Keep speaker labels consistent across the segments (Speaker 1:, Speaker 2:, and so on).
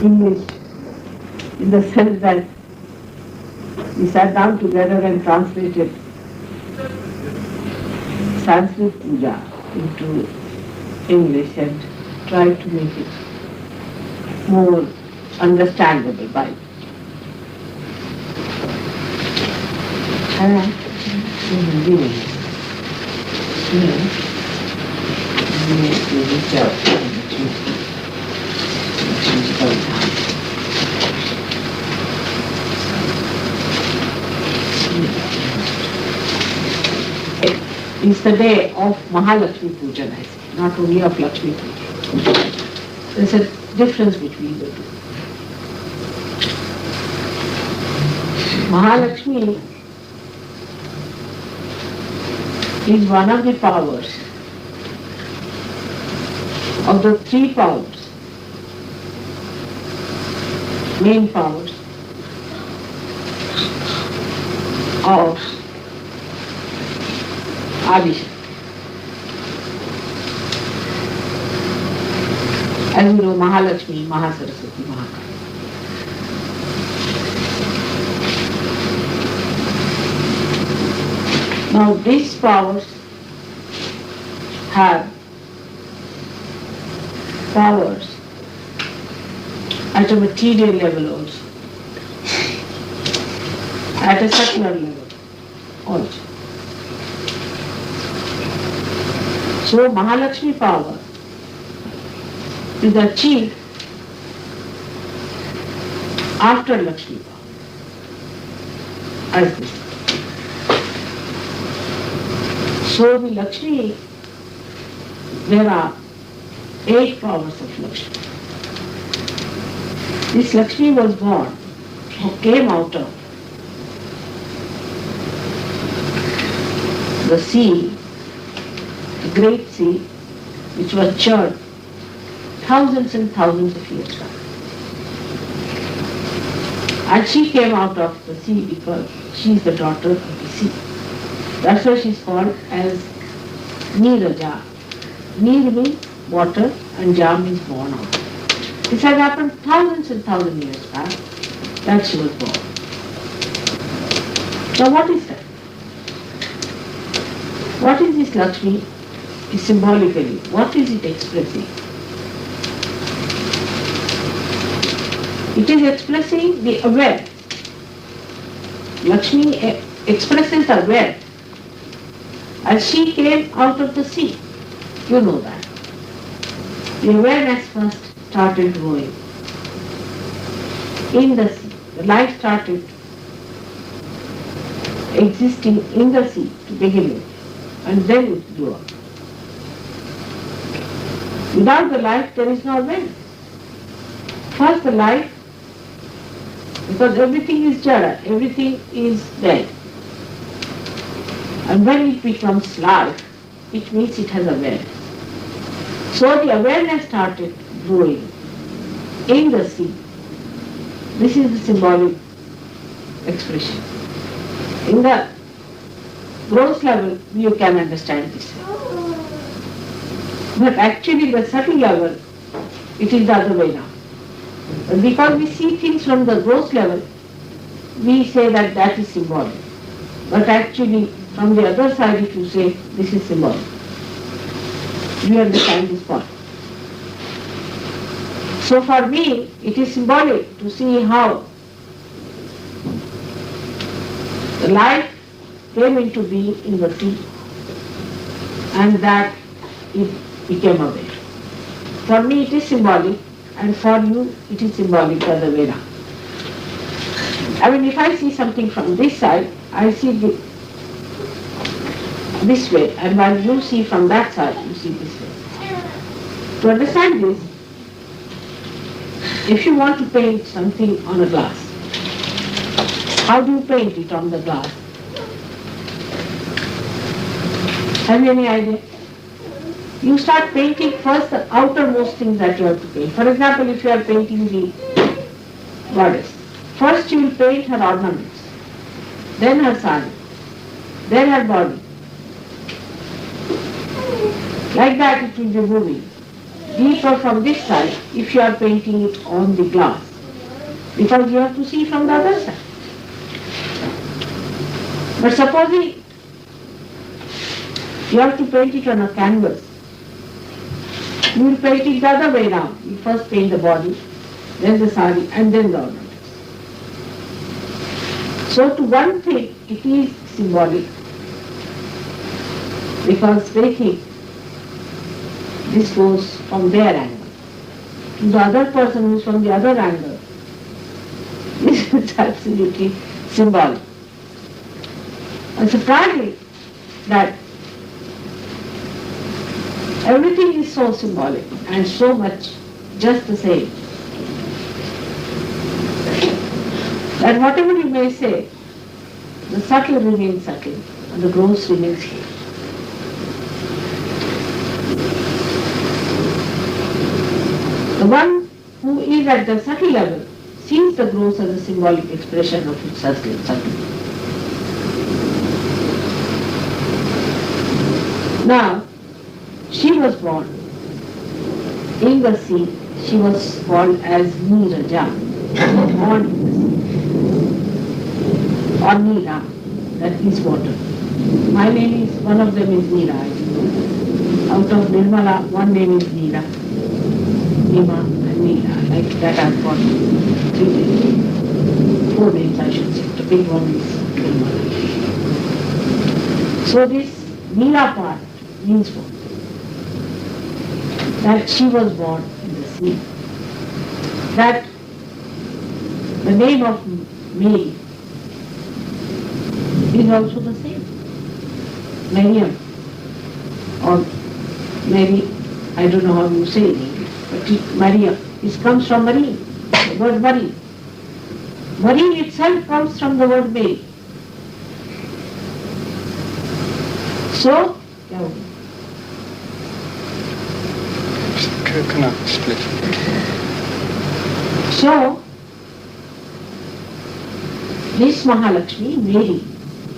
Speaker 1: English in the sense that we sat down together and translated Sanskrit puja into English and tried to make it more understandable by It's the day of Mahalakshmi Puja, I say, not only of Lakshmi Puja. There's a difference between the two. Mahalakshmi is one of the powers of the three powers, main powers of Adishakti. As you know, Mahalakshmi, Mahasaraswati, Mahakali. Now these powers have powers at a material level also, at a secular level also. So Mahalakshmi power is achieved after Lakshmi power, as this. So the Lakshmi, there are 8 powers of Lakshmi. This Lakshmi was born, or came out of the sea, the great sea, which was churned thousands and thousands of years back. And she came out of the sea because she is the daughter of the sea. That's why she is called as Neeraja. Neer means water and Ja means born out. This had happened thousands and thousands of years back that she was born. Now what is that? What is this Lakshmi? Symbolically, what is it expressing? It is expressing the awareness. Lakshmi expresses awareness. As she came out of the sea, you know that. The awareness first started growing in the sea. The life started existing in the sea to begin with, and then it grew up. Without the life, there is no awareness. First the life, because everything is jada, everything is dead. And when it becomes life, it means it has awareness. So the awareness started growing in the sea. This is the symbolic expression. In the gross level, you can understand this. But actually, the subtle level, it is the other way now. But because we see things from the gross level, we say that that is symbolic. But actually, from the other side, if you say this is symbolic, you understand this point. So for me, it is symbolic to see how the life came into being in the sea, and that it became aware. For me it is symbolic, and for you it is symbolic the other way around. I mean, if I see something from this side, I see this way, and while you see from that side, you see this way. To understand this, if you want to paint something on a glass, how do you paint it on the glass? Have you any idea? You start painting first the outermost things that you have to paint. For example, if you are painting the goddess, first you will paint her ornaments, then her sari, then her body. Like that it will be moving. deeper from this side if you are painting it on the glass, because you have to see from the other side. But supposing you have to paint it on a canvas, you will paint it the other way round. You first paint the body, then the sari, and then the ornaments. So to one thing, it is symbolic, because they think this goes from their angle. To the other person who is from the other angle, this is absolutely symbolic. And surprising that everything is so symbolic and so much just the same, that whatever you may say, the subtle remains subtle and the gross remains gross. The one who is at the subtle level sees the gross as a symbolic expression of its subtlety. Now, she was born in the sea. She was born as Niraja, born in the sea, or Nira, that is water. My name is, one of them is Nira. Out of Nirmala, one name is Nira, Nima and Nira. Like that I've got 3 names, 4 names I should say. The big one is Nirmala. So this Nira part means what? That she was born in the sea. That the name of Mary is also the same. Mariam, or Mary, I don't know how you say it in English, but Maria, it comes from marine, the word marine. Marine itself comes from the word Mary. So,
Speaker 2: split.
Speaker 1: So, this Mahalakshmi, Mary,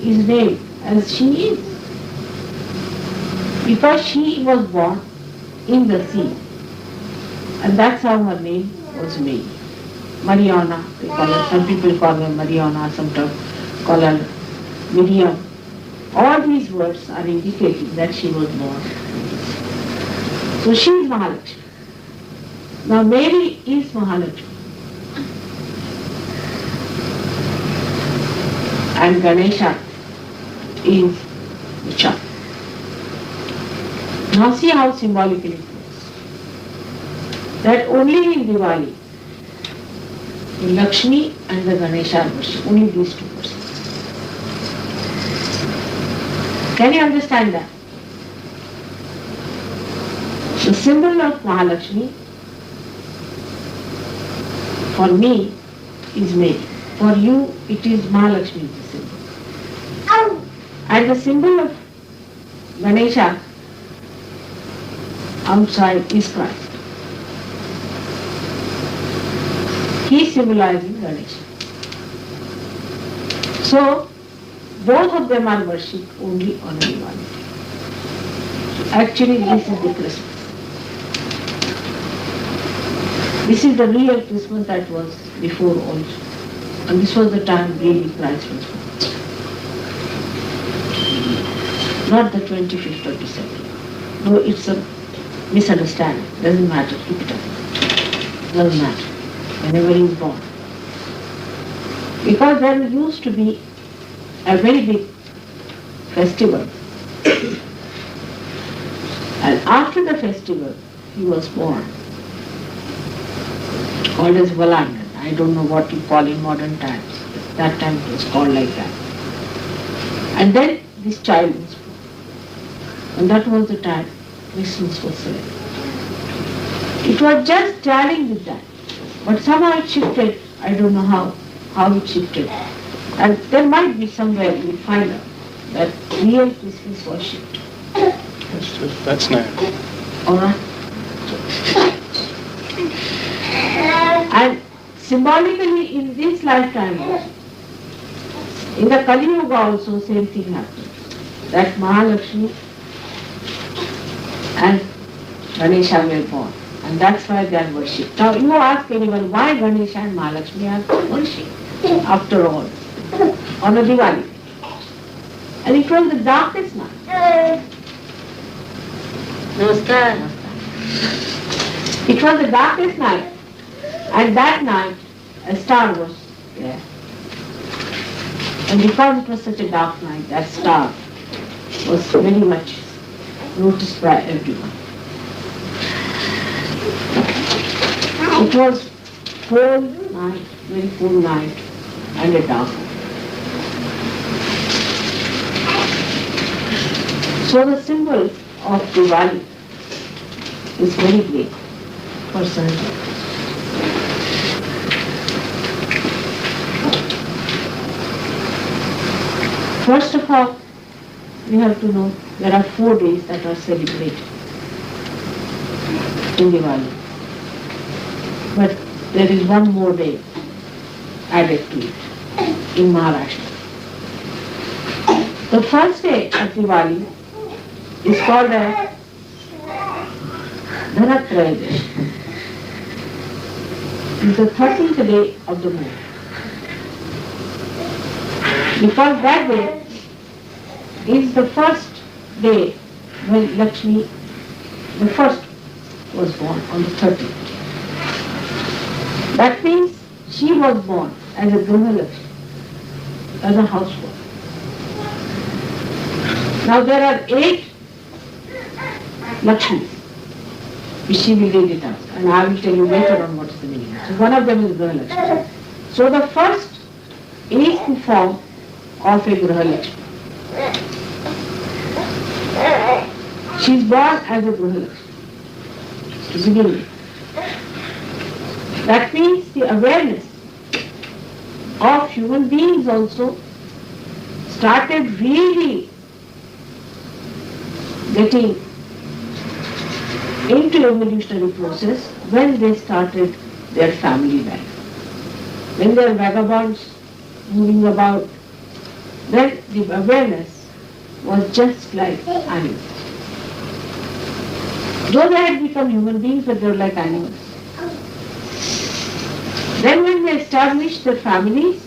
Speaker 1: is named as she is, because she was born in the sea, and that's how her name was made. Mariana, they call her, some people call her Mariana, some call her Miriam. All these words are indicating that she was born. So she is Mahalakshmi. Now Mary is Mahalakshmi. And Ganesha is the child. Now see how symbolically it works. That only in Diwali, the Lakshmi and the Ganesha are worshipped, only these two persons. Can you understand that? The symbol of Mahalakshmi, for me, is Mary. For you, it is Mahalakshmi, the symbol. And the symbol of Ganesha outside is Christ. He is symbolizing Ganesha. So, both of them are worshipped only on Diwali. Actually, this is the Christmas. This is the real Christmas that was before also. And this was the time really Christ was born. Not the 25th of December. No, it's a misunderstanding. Doesn't matter. Keep it up. Doesn't matter. Whenever he is born. Because there used to be a very big festival. And after the festival, he was born. Called as Valangan. I don't know what you call in modern times. That time it was called like that. And then this child was born. And that was the time Christmas was celebrated. It was just tallying with that. But somehow it shifted. I don't know how it shifted. And there might be somewhere you'll find out that real Christmas was shifted.
Speaker 2: That's known.
Speaker 1: Alright? And symbolically in this lifetime also, in the Kali Yuga also same thing happened. That Mahalakshmi and Ganesha were born. And that's why they are worshipped. Now you ask anyone why Ganesha and Mahalakshmi are worshipped after all on a Diwali. And it was the darkest night.
Speaker 3: Namaskar.
Speaker 1: It was the darkest night, and that night a star was there. And because it was such a dark night, that star was very much noticed by everyone. It was cold night, very cold night, and a dark night. So the symbol of Diwali is very great for Sanjay. First of all, we have to know there are 4 days that are celebrated in Diwali. But there is one more day added to it in Maharashtra. The first day of Diwali is called as Dhanatraya. It is the 13th day of the moon. Because that day is the first day when Lakshmi, the first, was born on the 13th. That means she was born as a Griha Lakshmi, as a housewife. Now there are 8 Lakshmis, which she will read it out, and I will tell you later on what is the meaning. So one of them is Griha Lakshmi. So the first is the form of a Griha Lakshmi. She is born as a Griha Lakshmi to begin with. That means the awareness of human beings also started really getting into evolutionary process when they started their family life. When they are vagabonds moving about, then the awareness was just like animals. Though they had become human beings, but they were like animals. Then when they established their families,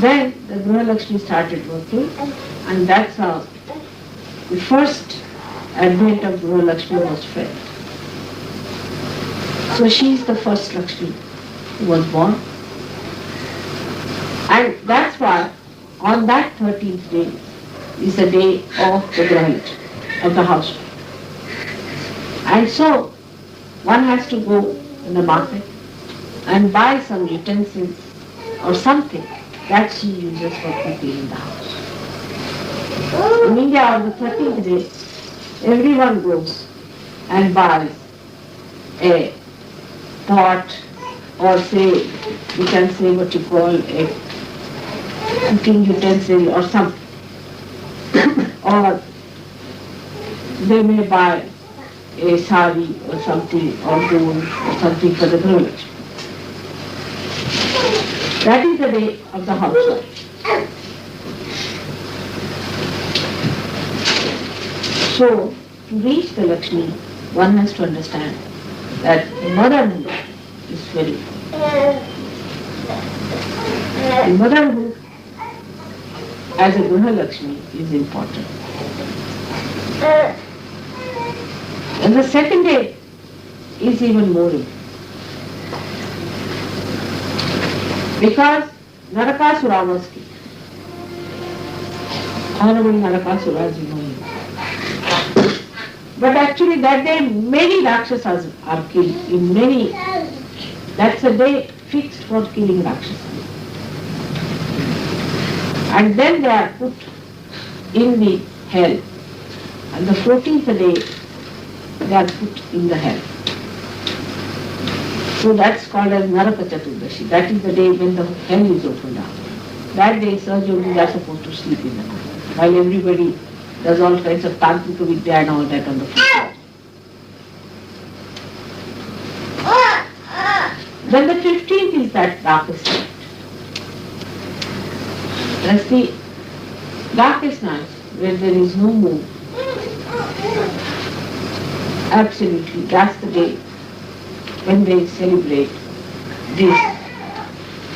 Speaker 1: then the Griha Lakshmi started working, and that's how the first advent of Griha Lakshmi was felt. So she is the first Lakshmi who was born. And that's why on that 13th day is the day of the Griha Lakshmi, of the housewife. And so one has to go in the market and buy some utensils or something that she uses for cooking in the house. In India on the 13th day, everyone goes and buys a pot, or say, you can say what you call a cooking utensil or something. Or they may buy a sari or something, or gold or something for the Griha Lakshmi. That is the day of the housewife. So, to reach the Lakshmi, one has to understand that motherhood is very important. And motherhood as a Griha Lakshmi is important. And the second day is even more important. Because Narakasura was killed. Honorable Narakasura, as you know him. But actually that day many Rakshasas are killed in many. That's a day fixed for killing Rakshasas. And then they are put in the hell. And the 14th day they are put in the hell. So that's called as Naraka Chaturdashi. That is the day when the hell is opened up. That day Sahajogis are supposed to sleep in the night, while everybody does all kinds of tantrika vidya and all that on the floor. Then the 15th is that darkest night. That's the darkest night where there is no moon. Absolutely, that's the day when they celebrate this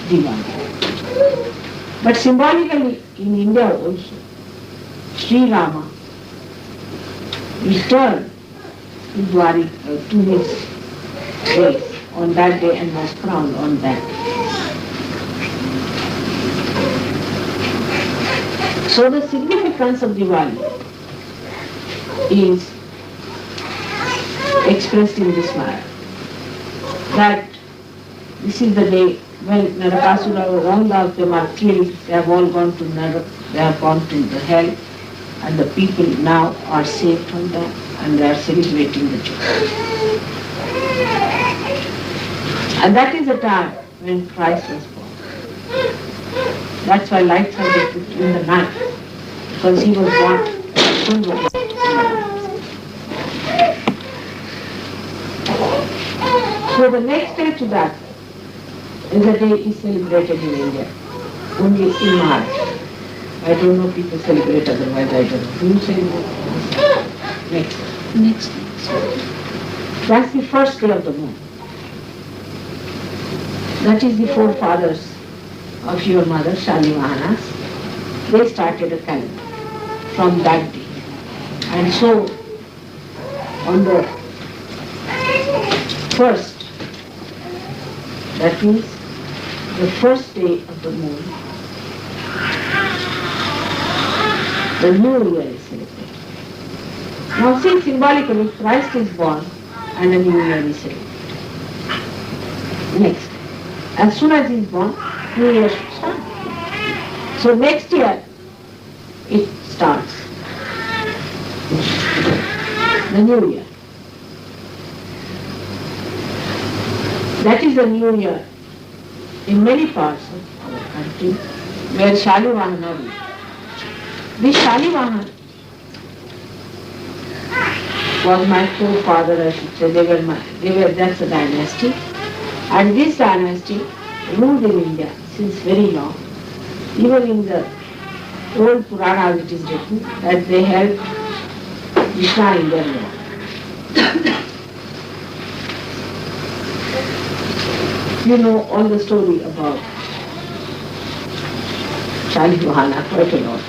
Speaker 1: Diwali. But symbolically in India also, Sri Rama returned to his place on that day and was crowned on that day. So the significance of Diwali is expressed in this manner, that this is the day when Narakasura, all of them are killed, they have all gone to Narak, they have gone to the hell, and the people now are saved from that and they are celebrating the joy. And that is the time when Christ was born. That's why lights are put in the night, because he was born in the night. So the next day to that is the day is celebrated in India, only in March. I don't know people celebrate otherwise, I don't know. Do you celebrate? Next. That's the first day of the moon. That is the forefathers of your mother, Shalivahanas. They started a calendar from that day. And so, on the first, that means the first day of the moon, the new year is celebrated. Now see, symbolically, Christ is born and a new year is celebrated. Next, as soon as he is born, new year should start. So next year, it starts. The new year. That is the new year in many parts of our country where Shalivahana ruled. This Shalivahana was my forefather, I should say. That's a dynasty. And this dynasty ruled in India since very long. Even in the old Puranas it is written that they held Krishna in their law. You know all the story about Shalivahana quite a lot.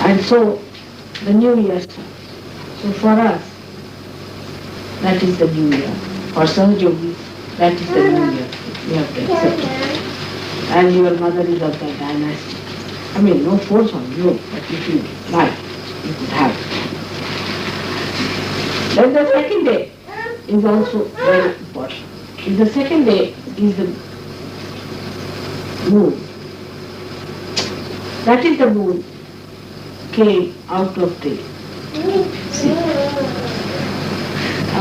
Speaker 1: And so the new year starts. So for us, that is the new year. For Sahajogis, that is the new year. We have to accept it. And your mother is of that dynasty. I mean, no force on you, but if you like, you could have it. Then the second day is also very important. The second day is the moon. That is the moon came out of the sea.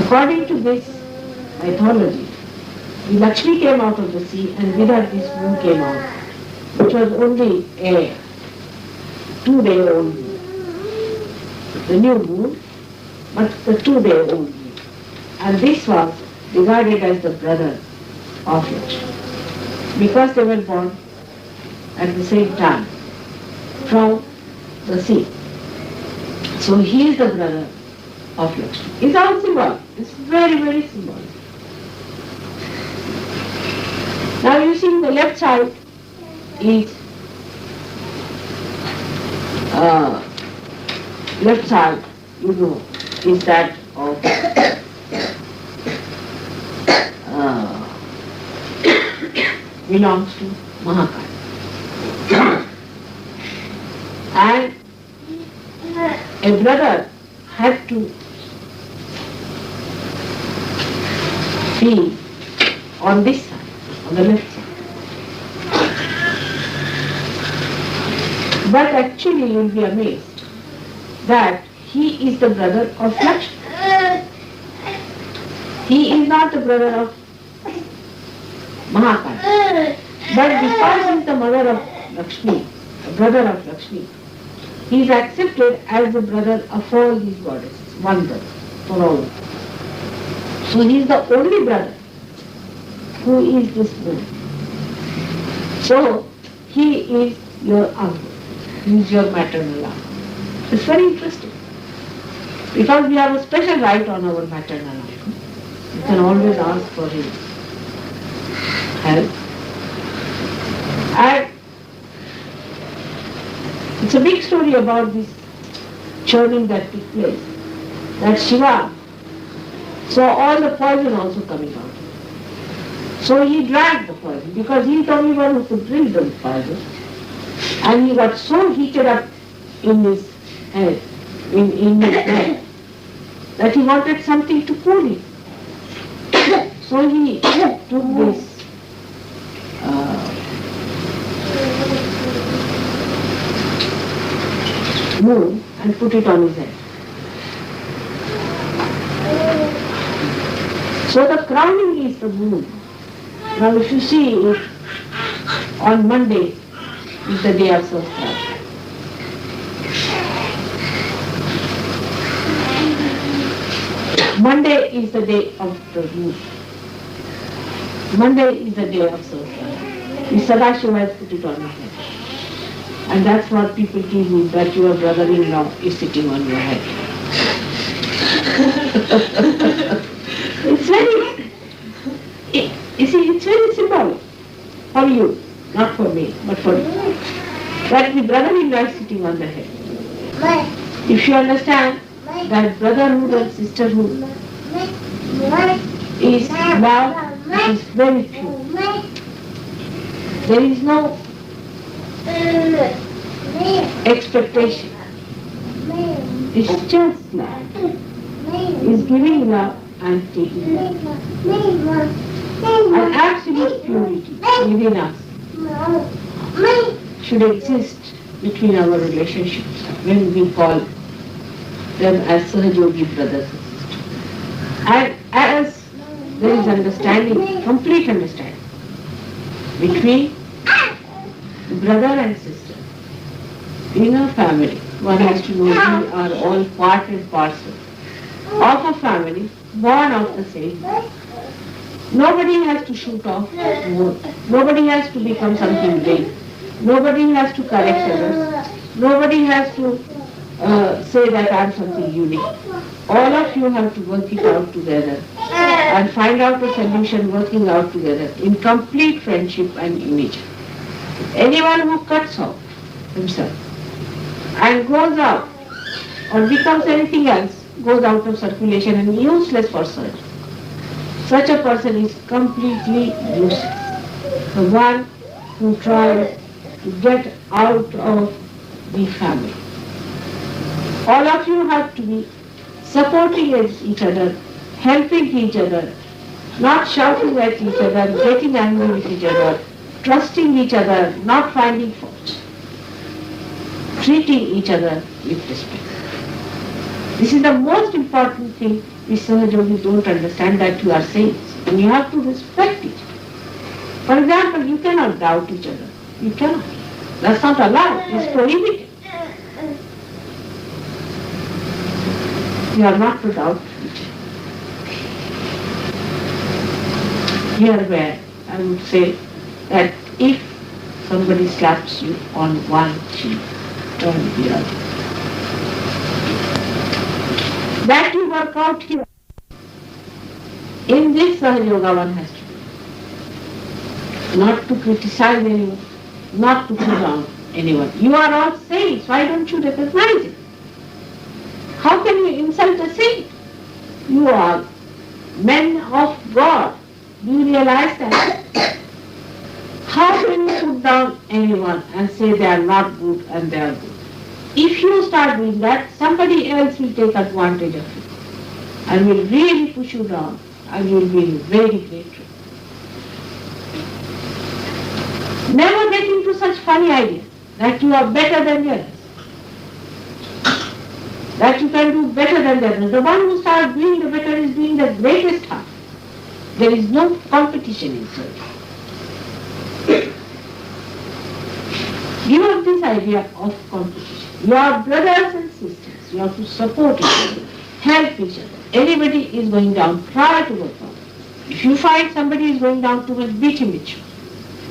Speaker 1: According to this mythology, the Lakshmi came out of the sea and with her this moon came out, which was only a 2-day-old moon. The new moon, but the 2-day-old moon. And this was regarded as the brother of Lakshmi, because they were born at the same time from the sea. So he is the brother of Lakshmi. It's all symbolic. It's very, very symbolic. Now you see the left side is left side, you know, is that of belongs to Mahakal. And a brother had to be on this side, on the left side. But actually you will be amazed that he is the brother of Lakshmi. He is not the brother of Mahakal. But because he is the mother of Lakshmi, the brother of Lakshmi, he is accepted as the brother of all these goddesses, one brother for all of them. So he is the only brother who is this moon. So he is your uncle, he is your maternal uncle. It's very interesting. Because we have a special right on our maternal uncle. You can always ask for his help. And it's a big story about this churning that took place. That Shiva saw all the poison also coming out. So he drank the poison because he is the only one who could drink the poison. And he got so heated up in his head, in his head, that he wanted something to cool him. So he took this moon and put it on his head. So the crowning is the moon. Now if you see it, on Monday is the day of Sahasrara. Monday is the day of the moon. Monday is the day of Sahasrara. The Sadashiva has put it on his head. And that's what people tease me, that your brother-in-law is sitting on your head. It's very, you see, it's very symbolic for you, not for me, but for you. That the brother-in-law is sitting on the head. If you understand that brotherhood and sisterhood is love, it is very pure. There is no expectation. It's just love. It's giving love and taking love. An absolute purity within us should exist between our relationships when we call them as Sahajogi brothers and sisters. And as there is understanding, complete understanding between brother and sister, in a family, one has to know we are all part and parcel of a family, born of the same. Nobody has to shoot off more. Nobody has to become something big. Nobody has to correct others. Nobody has to say that I'm something unique. All of you have to work it out together and find out a solution working out together in complete friendship and unity. Anyone who cuts off himself and goes out or becomes anything else, goes out of circulation and useless for search. Such a person is completely useless. The one who tries to get out of the family. All of you have to be supporting each other, helping each other, not shouting at each other, getting angry with each other, trusting each other, not finding faults, treating each other with respect. This is the most important thing which Sahajogis don't understand, that you are saints and you have to respect each other. For example, you cannot doubt each other. You cannot. That's not allowed. It's prohibited. You are not to doubt each other. Here where I would say that if somebody slaps you on one cheek, turn the other. That you work out here. In this Sahaja one has to do. Not to criticize anyone, not to put down anyone. You are all saints, why don't you recognize it? How can you insult a saint? You are men of God. Do you realize that? How can you put down anyone and say they are not good and they are good? If you start doing that, somebody else will take advantage of you and will really push you down and you will be in very great trouble. Never get into such funny ideas that you are better than the others, that you can do better than the others. The one who starts doing the better is doing the greatest harm. There is no competition in service. Give up this idea of competition. You are brothers and sisters. You have to support each other, help each other. Anybody is going down, try to work out. If you find somebody is going down too much, beat him with you.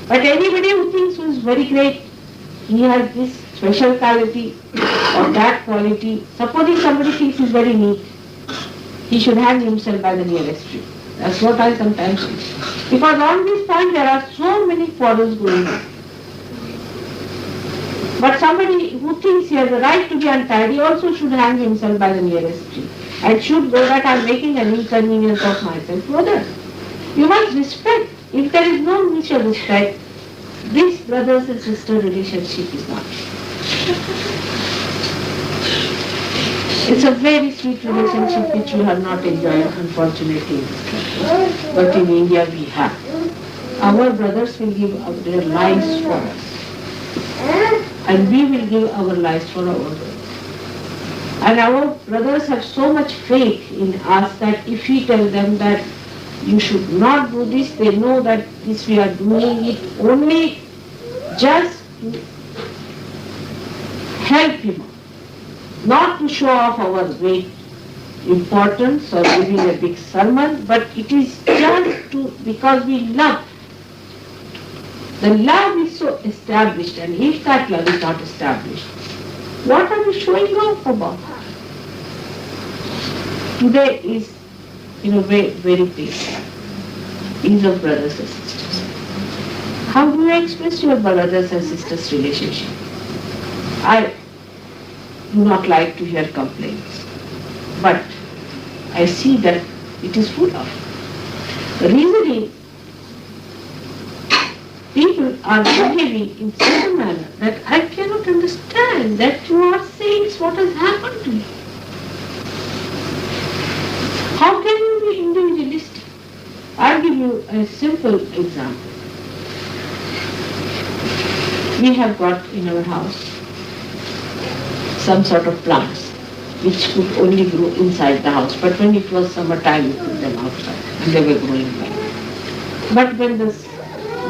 Speaker 1: But anybody who thinks who is very great, he has this special quality or that quality. Supposing somebody thinks he's very neat, he should hang himself by the nearest tree. That's what I sometimes say. Because on this point there are so many quarrels going on. But somebody who thinks he has the right to be untidy also should hang himself by the nearest tree and should go that I'm making an inconvenience of myself to others. You must respect. If there is no mutual respect, this brothers and sister relationship is not. It's a very sweet relationship which we have not enjoyed, unfortunately, in this country. But in India we have. Our brothers will give their lives for us. And we will give our lives for our brothers. And our brothers have so much faith in us that if we tell them that you should not do this, they know that this we are doing it only just to help him out, not to show off our great importance or giving a big sermon, but it is just to, because we love. The love is so established, and if that love is not established, what are we showing off about? Today is, in a way, very painful. Is of brothers and sisters. How do you express your brothers and sisters' relationship? I do not like to hear complaints, but I see that it is full of. The reason is, people are behaving in such a manner that I cannot understand that you are saying what has happened to you. How can you be individualistic? I'll give you a simple example. We have got in our house some sort of plants which could only grow inside the house, but when it was summertime we put them outside and they were growing well. But when the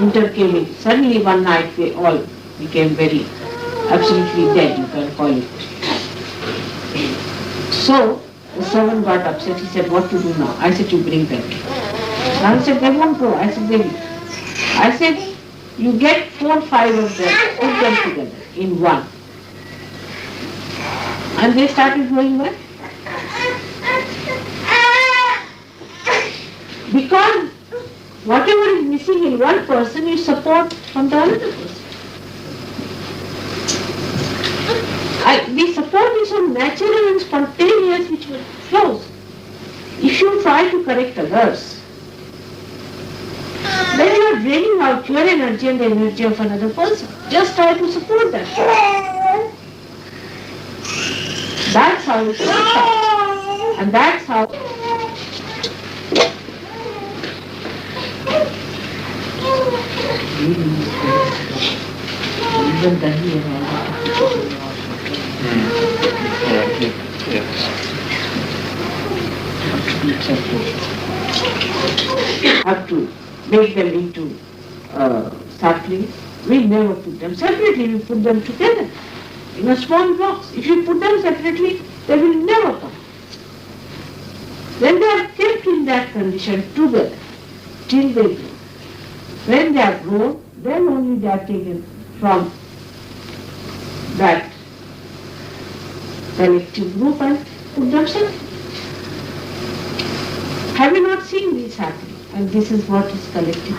Speaker 1: winter came in, suddenly one night they all became very absolutely dead, you can call it. So the servant got upset. He said, what to do now? I said, you bring them. I said, they won't grow. I said, they will. I said, you get 4 or 5 of them, put them together in one. And they started growing well. Because whatever is missing in one person, you support from the other person. The support is so natural and spontaneous which flows. If you try to correct others, then you are draining out your energy and the energy of another person. Just try to support that. That's how it works out. And that's how even Dahi and all that. Have to make them into saplings. We never put them separately, we put them together in a small box. If you put them separately, they will never come. Then they are kept in that condition together till they grow. When they are grown, then only they are taken from that collective group and put them separately. Have you not seen this happening? And this is what is collective.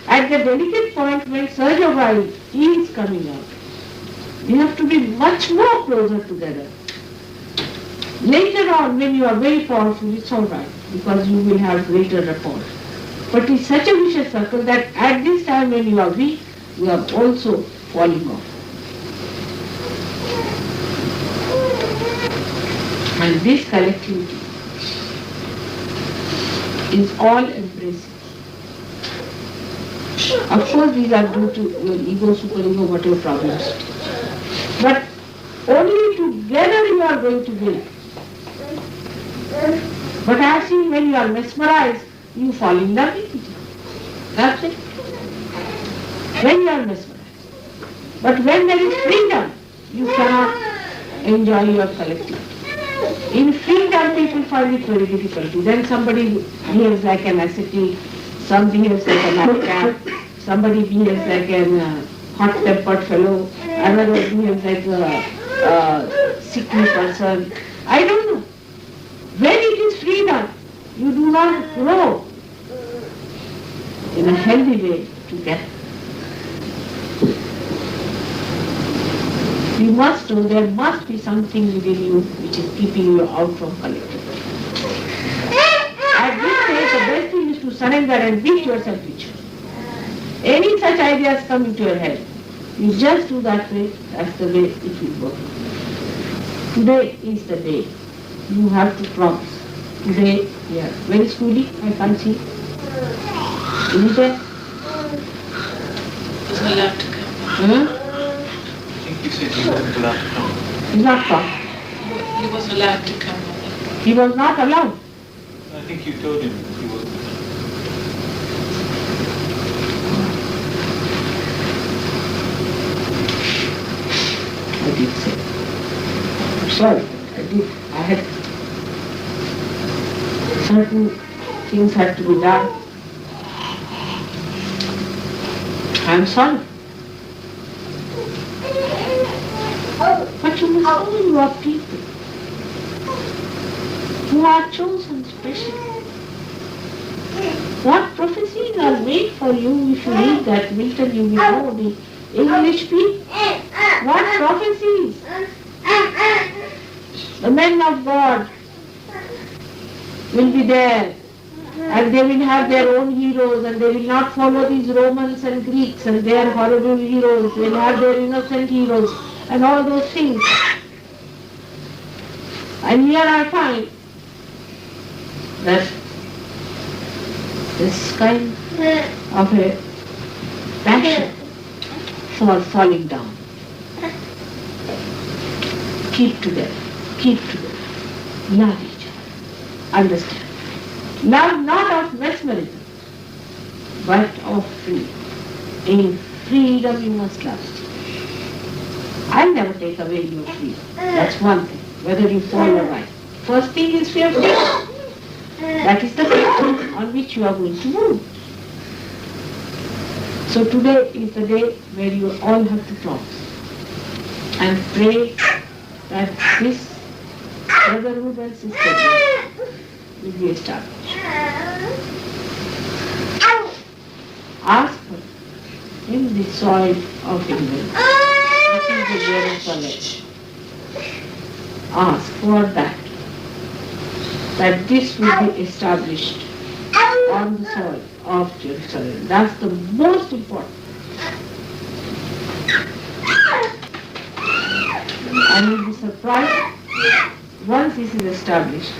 Speaker 1: At the delicate point when surge of vibe is coming out, you have to be much more closer together. Later on, when you are very powerful, it's all right, because you will have greater rapport. But it's such a vicious circle that at this time when you are weak, you are also falling off. And this collectivity is all embracing. Of course, these are due to your ego, superego, whatever problems. But only together you are going to win. But I have seen when you are mesmerized, you fall in love with each other. That's it. When you are mesmerized. But when there is freedom, you cannot enjoy your collectivity. In freedom, people find it very difficult. Then somebody behaves like an ascetic, some behaves like a madcap, somebody behaves like a hot-tempered fellow, another behaves like a sickly person. I don't know. When it is freedom, you do not grow in a healthy way together. You must know there must be something within you which is keeping you out from collective. At this stage, the best thing is to surrender and beat yourself with you. Any such ideas come into your head, you just do that way, that's the way it will work. Today is the day. You have to promise. Today, yeah, very slowly, I can't see. Is it there?
Speaker 3: He's not allowed to come.
Speaker 2: I think you said he wasn't allowed to come.
Speaker 1: He's not come.
Speaker 3: He wasn't allowed to come.
Speaker 1: He was not allowed.
Speaker 2: I think you told him he wasn't.
Speaker 1: I did say. I'm sorry, I did. I had certain things had to be done. I'm sorry. But you must know you are people who are chosen special. What prophecies are made for you? If you read that, Milton, you will know the English people. What prophecies? The men of God will be there, and they will have their own heroes, and they will not follow these Romans and Greeks and their horrible heroes. They will have their innocent heroes and all those things. And here I find that this kind of a passion for falling down. Keep together, love each other, understand. Love not of mesmerism, but of freedom. In freedom you must love. I'll never take away your freedom. That's one thing, whether you fall or rise. First thing is fear of death. That is the thing on which you are going to move. So today is the day where you all have to promise and pray that this brotherhood and sisterhood will be established. Ask her in the soil of England. This is the Jerusalem. Ask for that this will be established on the soil of Jerusalem. That's the most important. And you'll be surprised, once this is established,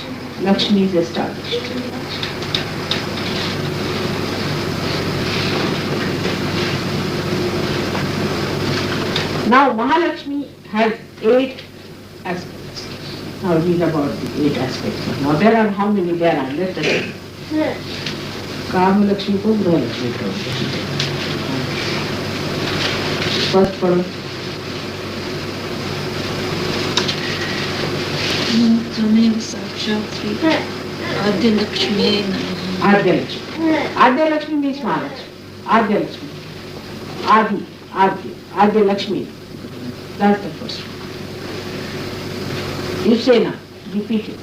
Speaker 1: Lakshmi is established. Now Mahalakshmi has 8 aspects. Now read about the 8 aspects. Now there are how many there are? Let us see. Kama Lakshmi ko Gೃಹ Lakshmi ko. First for
Speaker 3: Tvamev Sakshat Sri Adya Lakshmi
Speaker 1: Adya Lakshmi. Adya Lakshmi means Mahalakshmi. Adya Lakshmi. Adya Lakshmi. That's the first one. You say now, repeat it.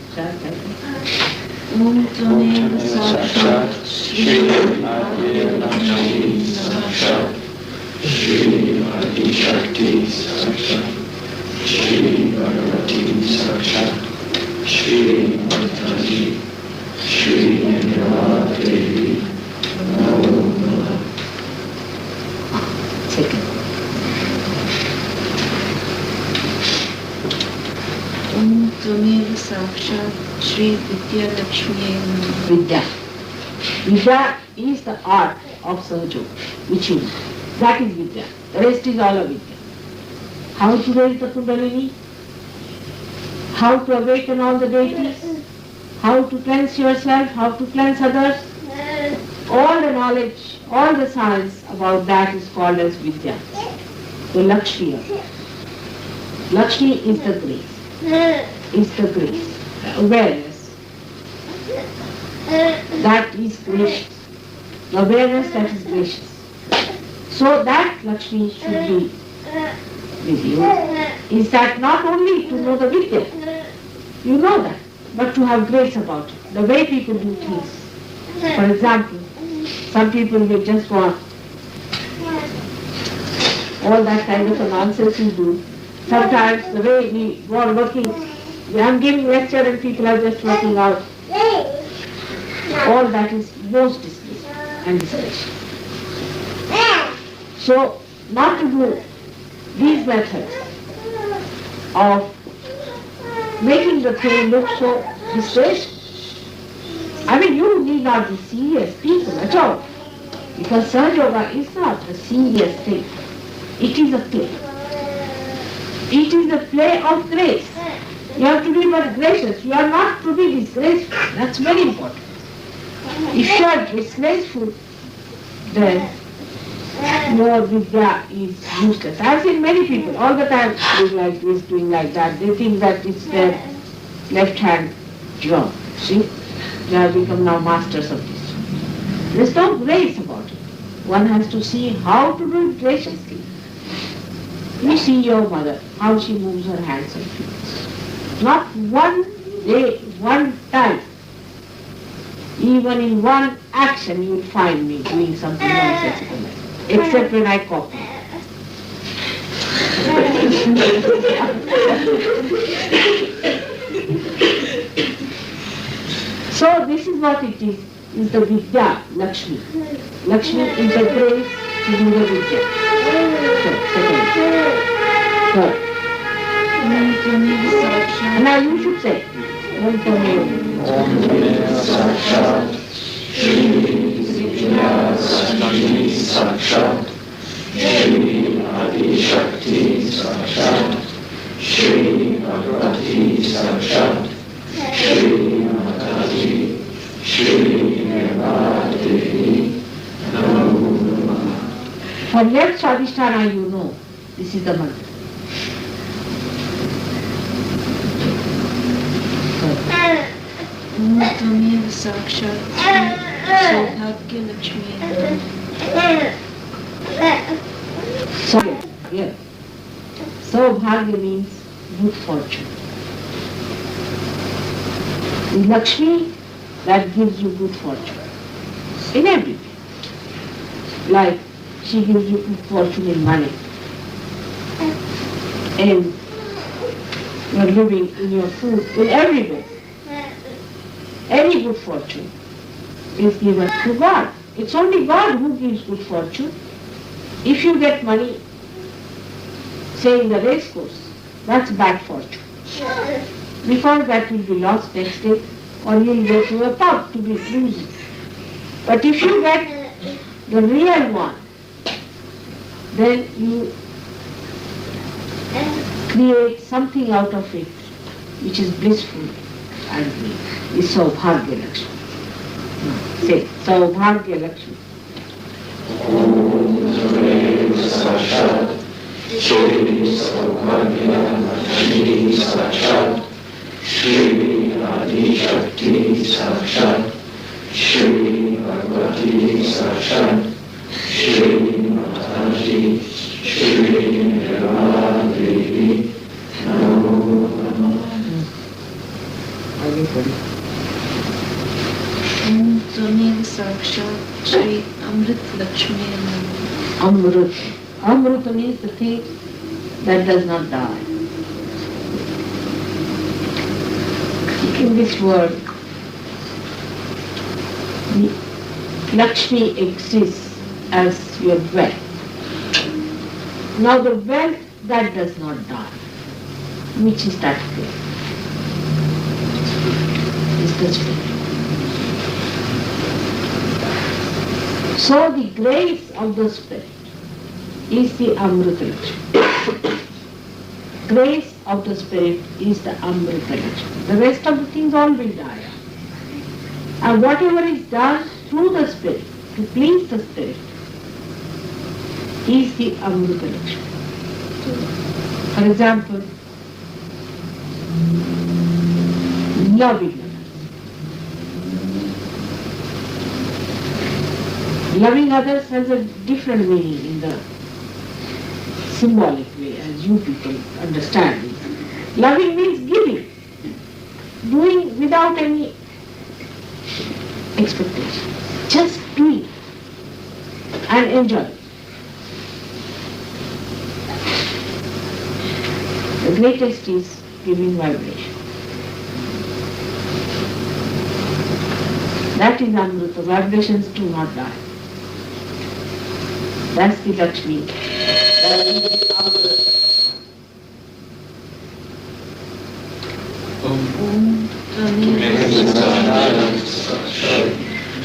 Speaker 3: Om Tvamev Sakshat Sri
Speaker 2: Adya Lakshmi Sakshat Shri Adi Shakti Sakshat Shri Bhagavati Sakshat Shri Mathaji Shri Nirvadevi Namo Namaha.
Speaker 1: Second.
Speaker 3: Om Tvamev Sakshat Sri Vidya Lakshmi
Speaker 1: Vidya. Vidya is the art of Sahaja, which you know. That is Vidya. The rest is all of Vidya. How to raise the Kundalini, how to awaken all the deities, how to cleanse yourself, how to cleanse others. All the knowledge, all the science about that is called as Vidya. The Lakshmi of it. Lakshmi is the grace. Is the grace. Awareness. That is gracious. The awareness that is gracious. So that Lakshmi should be with you is that not only to know the Vidya, you know that, but to have grace about it, the way people do things. For example, some people will just want all that kind of a nonsense you do. Sometimes the way we are working, I'm giving lecture and people are just working out. All that is most dismissed and discouraged. So, not to do these methods of making the thing look so disgraceful. I mean, you need not be serious people at all, because Sahaja Yoga is not a serious thing. It is a play. It is a play of grace. You have to be but gracious. You are not to be disgraceful. That's very important. If you are disgraceful, then your Vidya is useless. I have seen many people all the time doing like this, doing like that. They think that it's their left hand job. See? They have become now masters of this. There's no grace about it. One has to see how to do it graciously. You see your mother, how she moves her hands and feet. Not one day, one time, even in one action you will find me doing something nonsensical, except when I copy. So this is what it is the Vidya, Lakshmi. Lakshmi is the grace to do the Vidya. So, second. Third. Now you should say,
Speaker 2: Om Sakshat Shri Vidya Lakshmi Sakshat Shri Adi Shakti Sakshat Shri Bhagavati Sakshat Shri Mataji Shri Devi Namo Namah.
Speaker 1: For left Swadhisthana you know, this is the mantra.
Speaker 3: Tvamev Sakshat Saubhagya Lakshmi.
Speaker 1: So, yeah. Saubhagya means good fortune. The Lakshmi that gives you good fortune in everything. Like she gives you good fortune in money, and your living, in your food, in every way. Any good fortune is given to God. It's only God who gives good fortune. If you get money, say in the race course, that's bad fortune. Because that will be lost next day, or you'll go to a pub to be losing. But if you get the real one, then you create something out of it which is blissful and is Saubhagya Lakshmi. Say, Saubhagya Lakshmi.
Speaker 2: Om Sakshat Shri Saubhagya Lakshmi Sakshat Shri Adi Shakti Sakshat Shri Bhagavati Sakshat Shri Mataji Shri Devi Namo Namah.
Speaker 3: Om Tvamev Sakshat Shri Amrit Lakshmi.
Speaker 1: Amrut. Amrut means the thing that does not die. In this world, Lakshmi exists as your wealth. Now the wealth that does not die, which is that wealth? Is the spirit. So the grace of the spirit is the Amrita Lakshmi. Grace of the spirit is the Amrita Lakshmi. The rest of the things all will die. And whatever is done through the spirit, to please the spirit, is the Amrita Lakshmi. For example, loving others. Loving others has a different meaning in the symbolic way. way as you people understand it. Loving means giving, doing without any expectation. Just be and enjoy. The greatest is giving vibration. That is Amrita. Vibrations do not die. That's the Lakshmi. That is Amrita.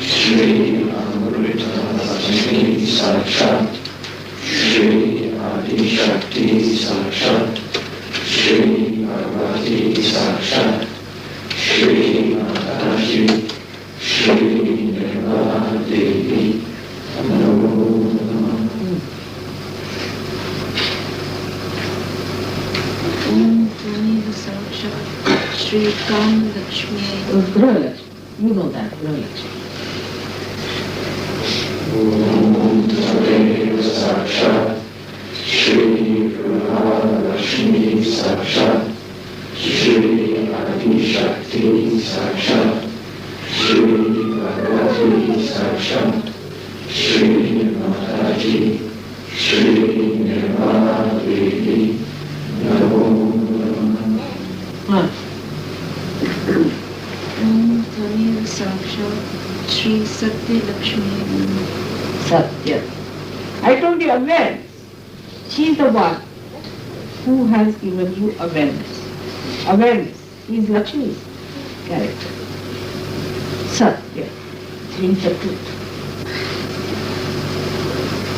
Speaker 2: Shri Amrita Lakshmi Sakshat, Shri Adi Shakti Sakshat, Shri Parvati Sakshat, Shri Mataji, Shri Nirmala Devi, Namo Namah.
Speaker 3: Sakshat, Shri Kam Lakshmi.
Speaker 1: Graha Lakshmi. You know that, Graha Lakshmi.
Speaker 2: Om Tadeva Sakshat, Shri Lakshmi Sakshat, Shri Adi Shakti Sakshat, Shri Parvati Sakshat, Shri Mataji, Shri Nirmala Devi, Namo Namah.
Speaker 3: Om Tadeva Sakshat, Shri Satya Lakshmi.
Speaker 1: Satya. I told you awareness. She is the one who has given you awareness. Awareness is Lakshmi's character. Satya means the truth.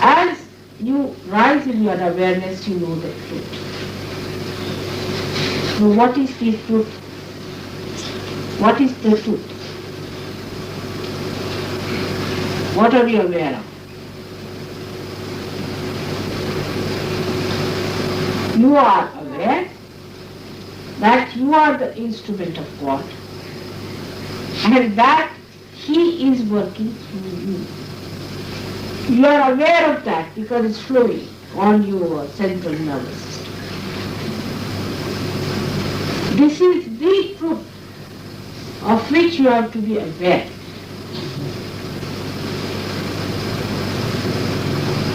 Speaker 1: As you rise in your awareness, you know the truth. So what is the truth? What is the truth? What are you aware of? You are aware that you are the instrument of God and that He is working through you. You are aware of that because it's flowing on your central nervous system. This is the truth of which you have to be aware.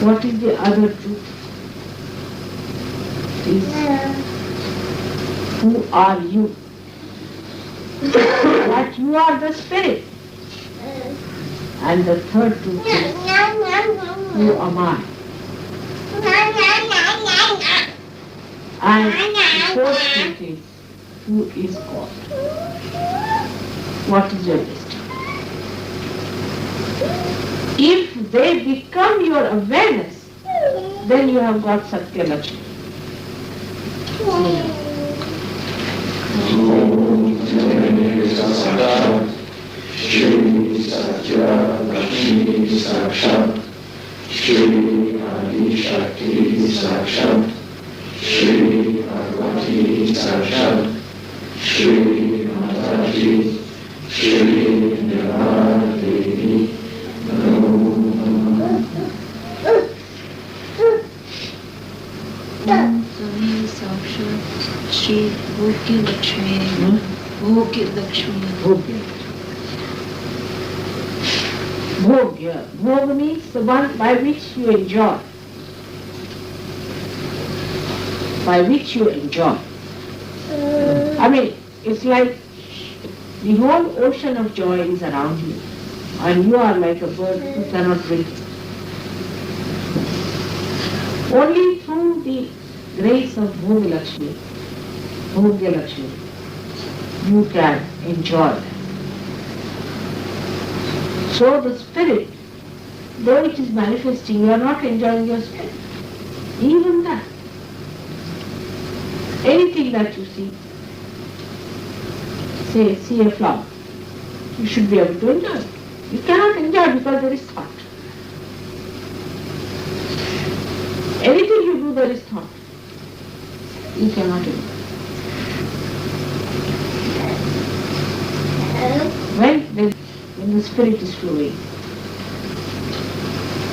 Speaker 1: What is the other truth? Is who are you? That you are the spirit. And the third truth is who am I? And the fourth truth is who is God? What is your destiny? If they become your awareness, then you have got Satya Lakshmi.
Speaker 2: Shri Satya Lakshmi Sakshat, Shri Adi Shakti Sakshat, Shri Parvati Sakshat, Shri Mataji, Shri Nirmala Devi, Namo Namah.
Speaker 3: Om Tadeva Sakshat, Shri Bhogya Lakshmi. Bhogya Lakshmi.
Speaker 1: Bhogya. Bhogya. Bhog means the one by which you enjoy. By which you enjoy. I mean, it's like the whole ocean of joy is around you. And you are like a bird who cannot drink. Only through the grace of Bhogya Lakshmi, you can enjoy that. So the spirit, though it is manifesting, you are not enjoying your spirit. Even that. Anything that you see, say, see a flower, you should be able to enjoy it. You cannot enjoy because there is thought. Anything you do, there is thought. You cannot enjoy. When the spirit is flowing,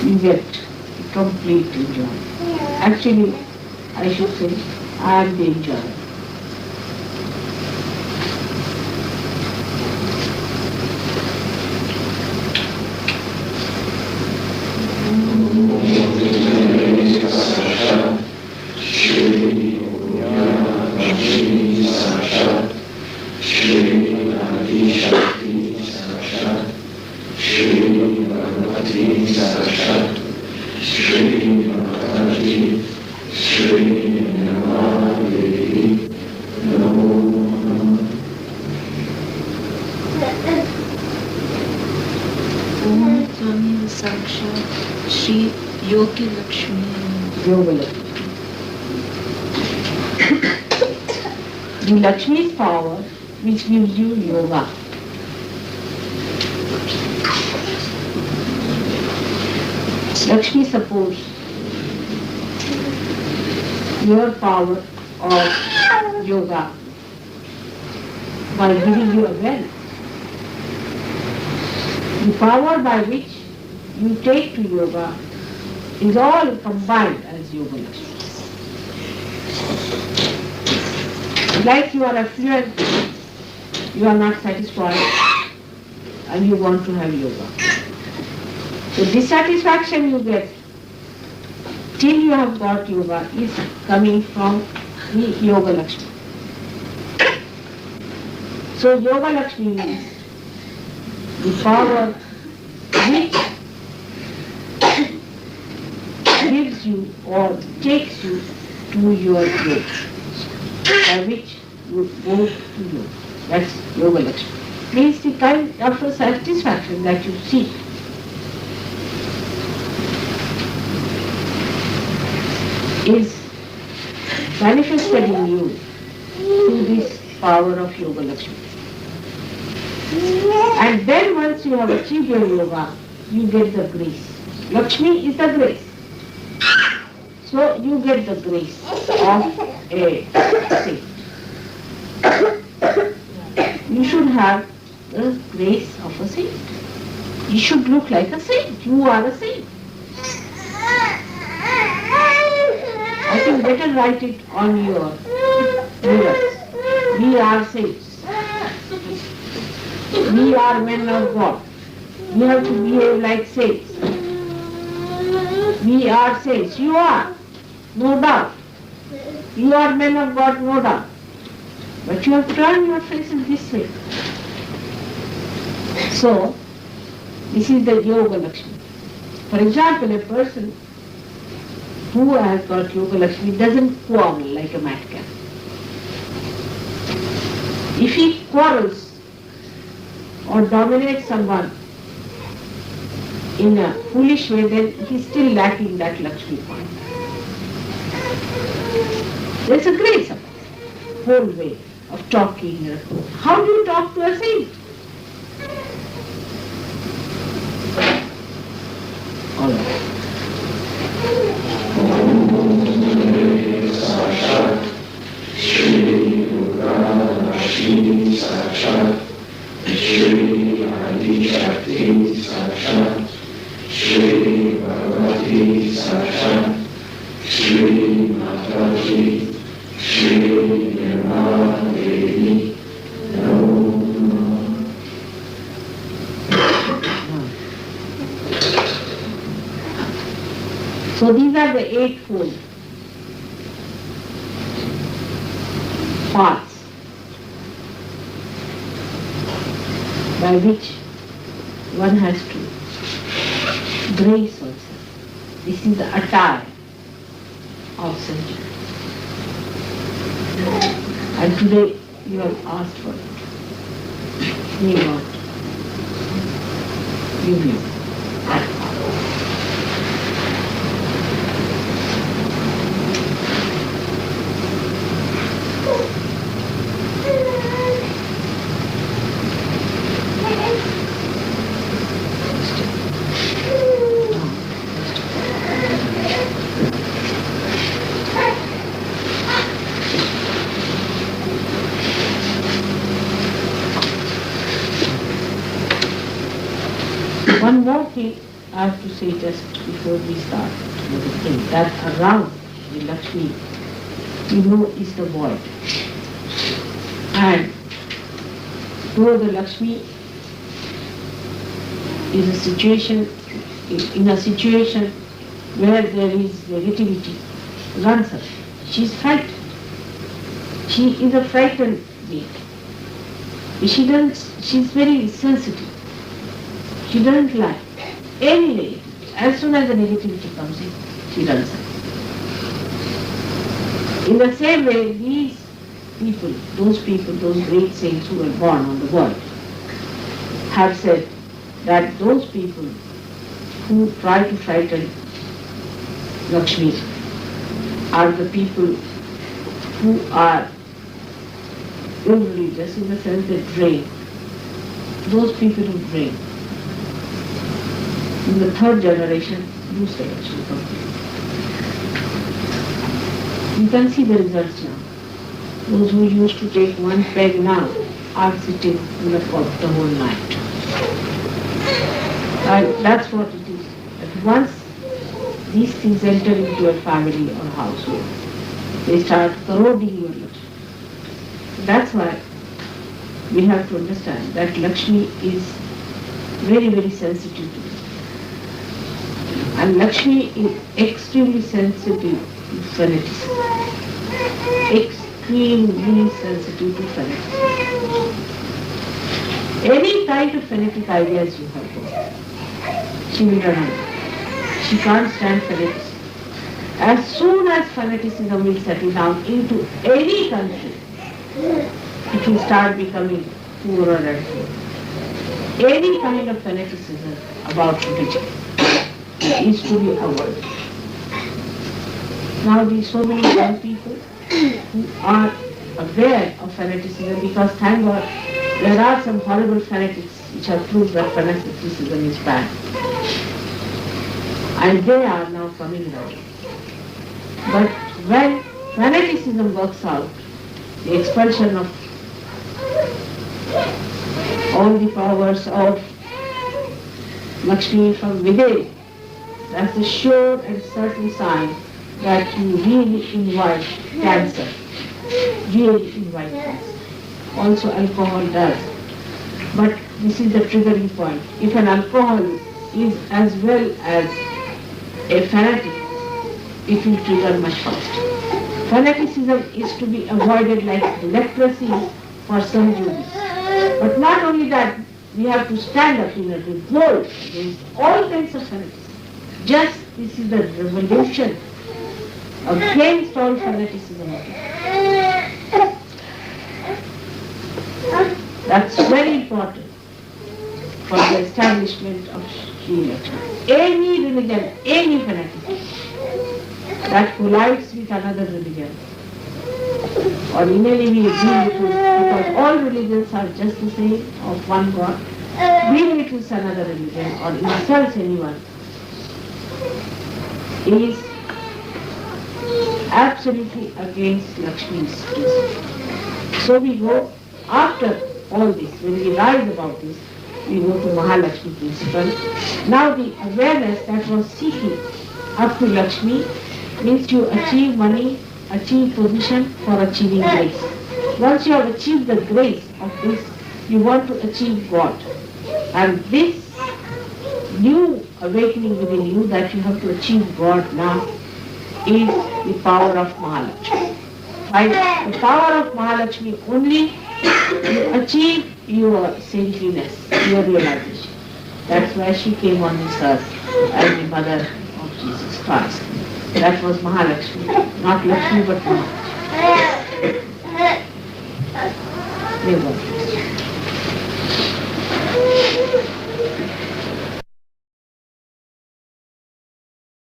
Speaker 1: you get complete enjoyment. Actually, I should say, I am the enjoyer.
Speaker 3: Shri Yogi Lakshmi.
Speaker 1: Yoga Lakshmi. The Lakshmi's power which gives you yoga. Lakshmi supports your power of yoga by giving you a wealth. The power by which you take to yoga is all combined as Yoga Lakshmi. Like you are affluent, you are not satisfied and you want to have yoga. The dissatisfaction you get till you have got yoga is coming from the Yoga Lakshmi. So Yoga Lakshmi is the power which gives you or takes you to your yoga, by which you go to yoga. That's Yoga Lakshmi. Means the kind of satisfaction that you seek. Is manifested in you through this power of Yoga Lakshmi. And then once you have achieved your yoga, you get the grace. Lakshmi is the grace. So you get the grace of a saint. You should have the grace of a saint. You should look like a saint. You are a saint. I think better write it on your mirrors. We are saints. We are men of God. We have to behave like saints. We are saints. You are, no doubt. You are men of God, no doubt. But you have turned your faces this way. So, this is the Yoga Lakshmi. For example, a person who has got Yoga Lakshmi doesn't quarrel like a madcap. If he quarrels or dominates someone in a foolish way, then he is still lacking that Lakshmi point. There is a grace of it, whole way of talking. How do you talk to a saint? All right.
Speaker 2: Shri Bhagavati Sakshat, Shri Mataji, Shri Devi,
Speaker 1: So these are the eightfold paths by which one has to grace also. This is the attire of Sanjay. And today you have asked for it. May God give you that power. One more thing I have to say just before we start with the thing, that around the Lakshmi you know, is the void. And though the Lakshmi is a situation, in a situation where there is negativity, runs her. She is frightened. She is a frightened being. She is very sensitive. She doesn't like any negativity. As soon as the negativity comes in, she runs away. In the same way, these people, those great saints who were born on the world, have said that those people who try to frighten Lakshmi are the people who are irreligious, in the sense they drain. Those people who drain, in the third generation, lose the Lakshmi completely. You can see the results now. Those who used to take one peg now are sitting in the pot the whole night. And that's what it is. That once these things enter into a family or household, they start corroding your Lakshmi. That's why we have to understand that Lakshmi is very, very sensitive to this. And Lakshmi is extremely sensitive to fanaticism. Extremely sensitive to fanaticism. Any kind of fanatic ideas you have got, she will run away. She can't stand fanaticism. As soon as fanaticism will settle down into any country, it will start becoming poorer and poorer. Any kind of fanaticism about religion is to be avoided. Now these so many young people who are aware of fanaticism, because thank God there are some horrible fanatics which have proved that fanaticism is bad. And they are now coming out. But when fanaticism works out, the expulsion of all the powers of Lakshmi from within, that's a sure and certain sign that you really invite cancer. Really invite cancer. Also alcohol does. But this is the triggering point. If an alcoholic is as well as a fanatic, it will trigger much faster. Fanaticism is to be avoided like leprosy for some Jews. But not only that, we have to stand up in a revolt against all kinds of fanaticism. Just this is the revolution against all fanaticism. That's very important for the establishment of Shri Lakshmi. Any religion, any fanaticism that collides with another religion, or in any way because all religions are just the same, of one God, be it with another religion or insults anyone, is absolutely against Lakshmi's principle. So we go, after all this, when we rise about this, we go to Mahalakshmi principle. Now the awareness that was seeking up to Lakshmi means you achieve money, achieve position for achieving grace. Once you have achieved the grace of this, you want to achieve God. And this new awakening within you that you have to achieve God now is the power of Mahalakshmi. By the power of Mahalakshmi only you achieve your saintliness, your realization. That's why she came on this earth as the mother of Jesus Christ. That was Mahalakshmi, not Lakshmi but Mahalakshmi.